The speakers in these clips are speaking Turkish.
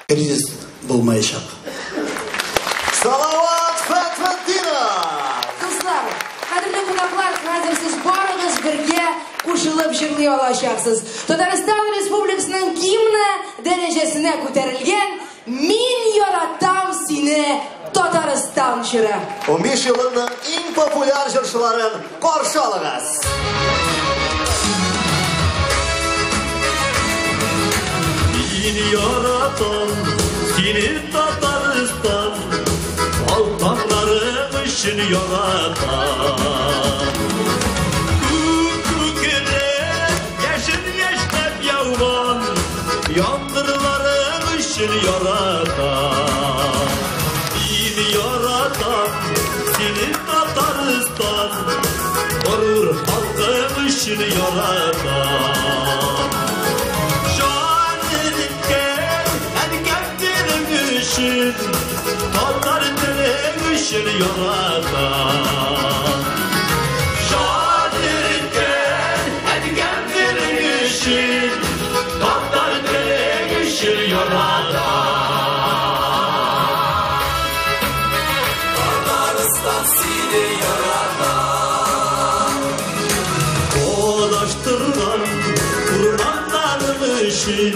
Kriz bulmayacak. Salavat Fatmadina! Kızlar, qadrli qonaqlar, hozir siz barınız birga qo'shilib shirlay olashaksiz. Tatariston Respublikasining gimni darajasine ko'tarilgan "Men yaratam seni Tatariston" shiri. 15 yılının en popüler jırşıların qarşı alığız. Beni yaratan seni Tatariston, altanlarım için yaratan. Kukukere yaşın yaştab yavran, yandırlarım için yaratan. Beni yaratan seni Tatariston, gurur halkım için yaratan. Tatar dilemişin yaratan. Şadirken edgen dilemişin, Tatar dilemişin yaratan. Tatariston seni yaratan. Kolaştırgan kurbanlarmışın,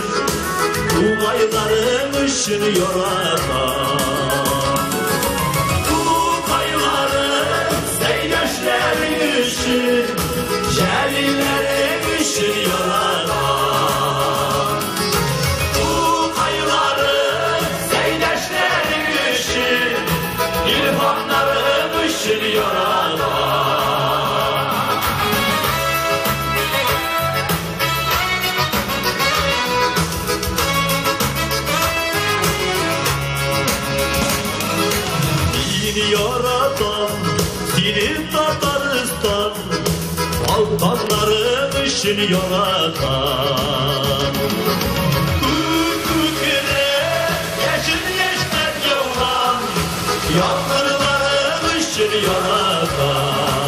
Tugaylarım için yaratan. Tugaylarım seyyaşlarım için, Celillerim için yaratan. Tugaylarım seyyaşlarım için, İlhamlarım için yaratan. Yaratan seni Tatariston, altanlarım için yaratan. Kukukere yaşın yaştab yavran, yandırlarım için yaratan.